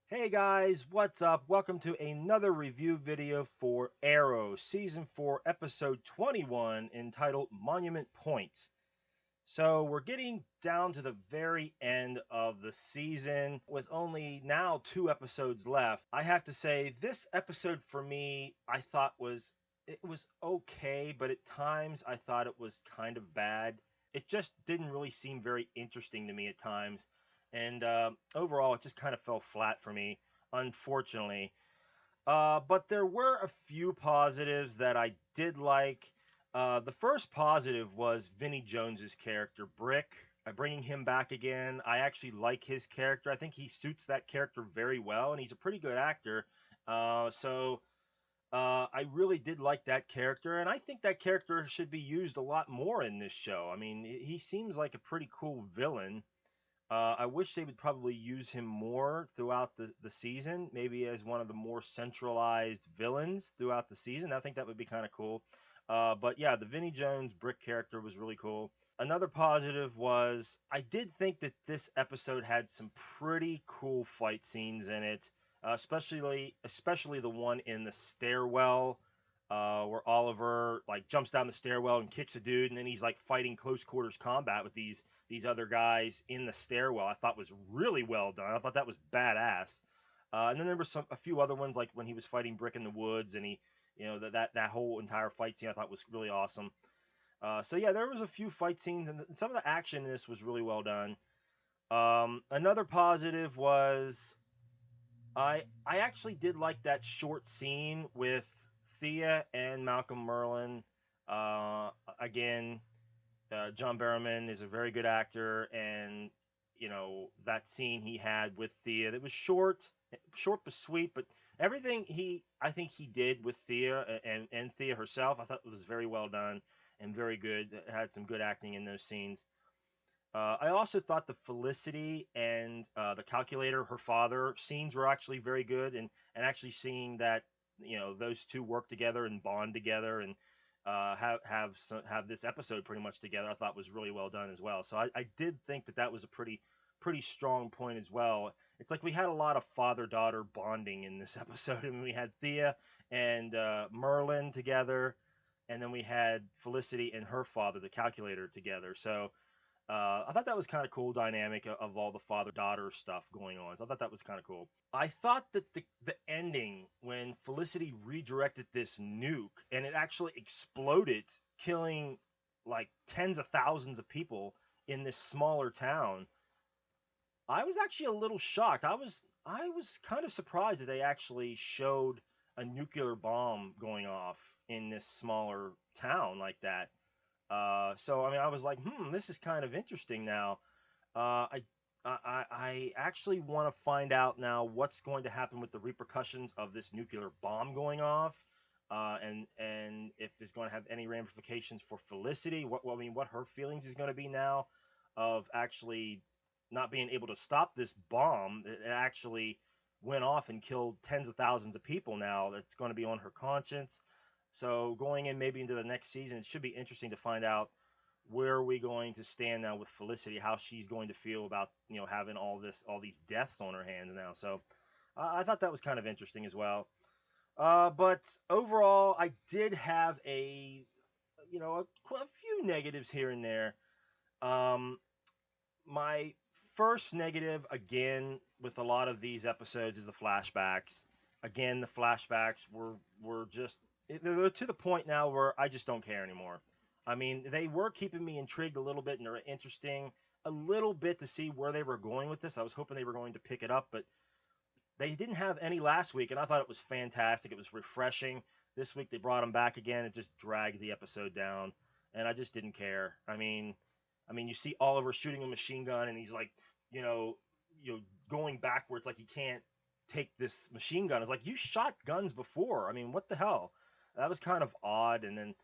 Hey guys, what's up? Welcome to another review video for Arrow Season 4, Episode 21, entitled Monument Point. So we're getting down to the very end of the season with only now 2 episodes left. I have to say, this episode for me, I thought it was okay, but at times I thought it was kind of bad. It just didn't really seem very interesting to me at times, and overall, it just kind of fell flat for me, unfortunately. But there were a few positives that I did like. The first positive was Vinnie Jones's character, Brick. Bringing him back again, I actually like his character. I think he suits that character very well, and he's a pretty good actor. I really did like that character, and I think that character should be used a lot more in this show. I mean, he seems like a pretty cool villain. I wish they would probably use him more throughout the season, maybe as one of the more centralized villains throughout the season. I think that would be kind of cool. But yeah, the Vinnie Jones Brick character was really cool. Another positive was I did think that this episode had some pretty cool fight scenes in it, especially the one in the stairwell where Oliver like jumps down the stairwell and kicks a dude, and then he's like fighting close quarters combat with these other guys in the stairwell. I thought was really well done. I thought that was badass. And then there were a few other ones like when he was fighting Brick in the woods, and that whole entire fight scene I thought was really awesome. So yeah, there was a few fight scenes, and some of the action in this was really well done. Another positive was I actually did like that short scene with Thea and Malcolm Merlin. Uh, Again, John Barrowman is a very good actor, and that scene he had with Thea, that was short but sweet. But everything I think he did with Thea and Thea herself, I thought was very well done and very good. It had some good acting in those scenes. I also thought the Felicity and the Calculator, her father, scenes were actually very good, and actually seeing that those two work together and bond together and have this episode pretty much together, I thought was really well done as well. So I did think that that was a pretty strong point as well. It's like we had a lot of father daughter bonding in this episode. I mean, we had Thea and Merlin together, and then we had Felicity and her father, the Calculator, together. So I thought that was kind of cool dynamic of all the father daughter stuff going on. So I thought that was kind of cool. I thought that the ending when Felicity redirected this nuke and it actually exploded, killing like tens of thousands of people in this smaller town. I was actually a little shocked. I was kind of surprised that they actually showed a nuclear bomb going off in this smaller town like that. So I mean, I was like, this is kind of interesting now. Uh, I, I actually want to find out now what's going to happen with the repercussions of this nuclear bomb going off, and if it's going to have any ramifications for Felicity. I mean, what her feelings is going to be now, of actually not being able to stop this bomb. It actually went off and killed tens of thousands of people. Now that's going to be on her conscience. So going in maybe into the next season, it should be interesting to find out where are we going to stand now with Felicity, how she's going to feel about having all these deaths on her hands now. So I thought that was kind of interesting as well. But overall, I did have a few negatives here and there. Um, my first negative, again, with a lot of these episodes, is the flashbacks. Again, the flashbacks were just they're to the point now where I just don't care anymore. I mean, they were keeping me intrigued a little bit, and they're interesting a little bit to see where they were going with this. I was hoping they were going to pick it up, but they didn't have any last week, and I thought it was fantastic. It was refreshing. This week they brought them back again. It just dragged the episode down, and I just didn't care. I mean, you see Oliver shooting a machine gun, and he's like, you know, going backwards like he can't take this machine gun. It's like you shot guns before. I mean, what the hell? That was kind of odd. And then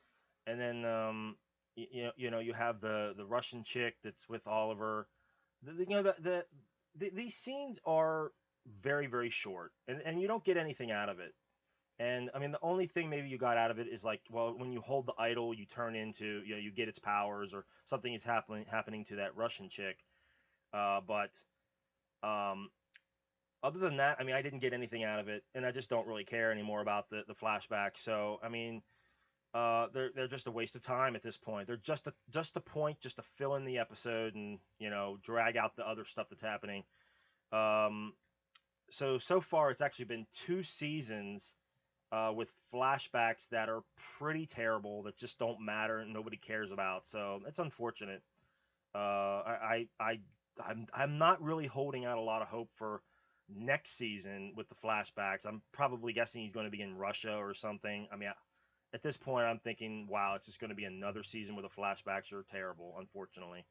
you have the Russian chick that's with Oliver. These scenes are very very short, and you don't get anything out of it. And I mean, the only thing maybe you got out of it is like, well, when you hold the idol, you turn into, you get its powers, or something is happening to that Russian chick. But um, other than that, I mean, I didn't get anything out of it, and I just don't really care anymore about the flashback. So, I mean, they're just a waste of time at this point. They're just a point, just to fill in the episode and drag out the other stuff that's happening. Um, so far, it's actually been 2 seasons with flashbacks that are pretty terrible, that just don't matter and nobody cares about. So it's unfortunate. I'm not really holding out a lot of hope for next season with the flashbacks. I'm probably guessing he's going to be in Russia or something. I mean, at this point, I'm thinking, wow, it's just going to be another season where the flashbacks are terrible, unfortunately.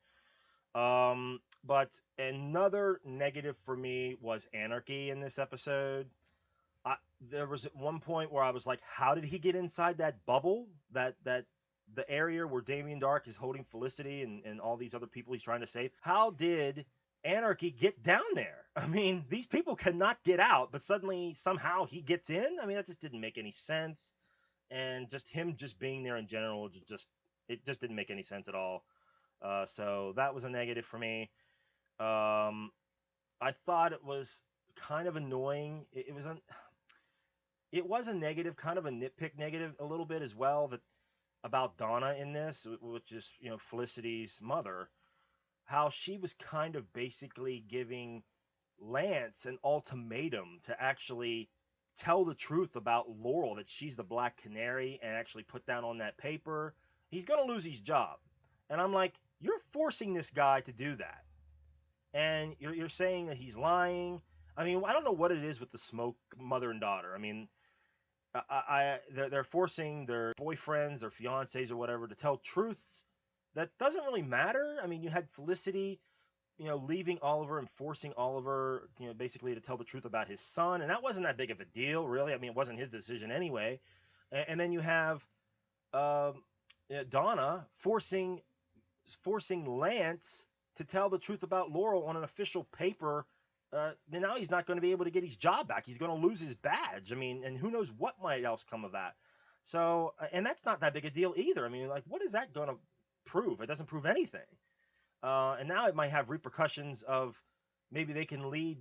But another negative for me was Anarchy in this episode. There was at one point where I was like, how did he get inside that bubble? That the area where Damien Dark is holding Felicity and all these other people he's trying to save. How did Anarchy get down there? I mean, these people cannot get out, but suddenly somehow he gets in. I mean, that just didn't make any sense. And just him just being there in general, it just didn't make any sense at all. So that was a negative for me. I thought it was kind of annoying. It was a negative, kind of a nitpick negative a little bit as well, that about Donna in this, which is Felicity's mother, how she was kind of basically giving Lance an ultimatum to actually tell the truth about Laurel, that she's the Black Canary, and actually put down on that paper. He's going to lose his job. And I'm like, you're forcing this guy to do that. And you're saying that he's lying. I mean, I don't know what it is with the Smoke mother and daughter. I mean, they're forcing their boyfriends, their fiancés, or whatever, to tell truths that doesn't really matter. I mean, you had Felicity, leaving Oliver and forcing Oliver, basically to tell the truth about his son, and that wasn't that big of a deal, really. I mean, it wasn't his decision anyway. And then you have Donna forcing Lance to tell the truth about Laurel on an official paper. Now he's not going to be able to get his job back. He's going to lose his badge. I mean, and who knows what might else come of that. So, and that's not that big a deal either. I mean, like, what is that going to prove? It doesn't prove anything. And now it might have repercussions of maybe they can lead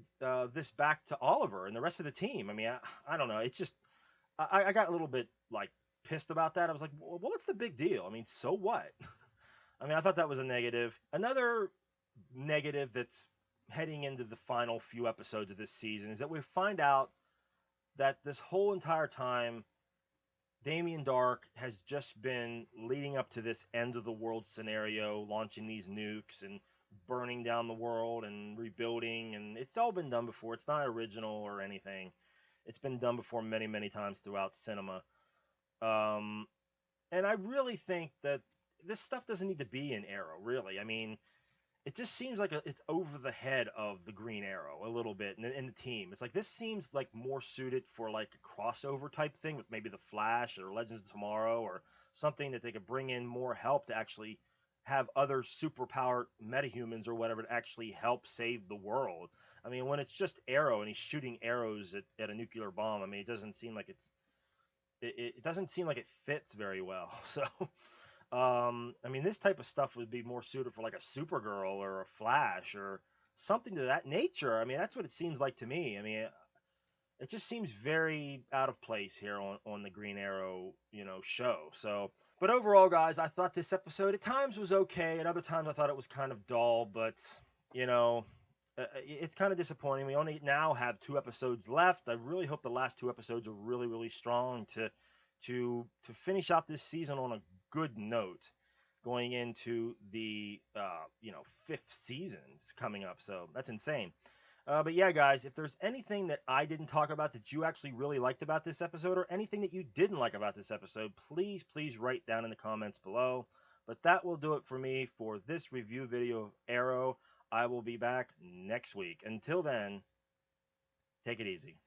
this back to Oliver and the rest of the team. I mean, I don't know. It's just, I got a little bit like pissed about that. I was like, well, what's the big deal? I mean, so what? I mean, I thought that was a negative. Another negative that's heading into the final few episodes of this season is that we find out that this whole entire time, Damien Dark has just been leading up to this end of the world scenario, launching these nukes and burning down the world and rebuilding, and it's all been done before. It's not original or anything. It's been done before many, many times throughout cinema. And I really think that this stuff doesn't need to be in Arrow, really. I mean, it just seems like it's over the head of the Green Arrow a little bit, and the team. It's like this seems like more suited for like a crossover type thing with maybe the Flash or Legends of Tomorrow, or something that they could bring in more help to actually have other superpowered metahumans or whatever to actually help save the world. I mean, when it's just Arrow and he's shooting arrows at a nuclear bomb, I mean, it doesn't seem like it doesn't seem like it fits very well. So I mean, this type of stuff would be more suited for like a Supergirl or a Flash or something to that nature. I mean, that's what it seems like to me. I mean, it just seems very out of place here on the Green Arrow, show. So, but overall, guys, I thought this episode at times was okay. At other times, I thought it was kind of dull. But you know, it's kind of disappointing. We only now have 2 episodes left. I really hope the last 2 episodes are really, really strong to finish out this season on a good note, going into the 5th seasons coming up. So that's insane. But yeah, guys, if there's anything that I didn't talk about that you actually really liked about this episode, or anything that you didn't like about this episode, please write down in the comments below. But that will do it for me for this review video of Arrow. I will be back next week. Until then, take it easy.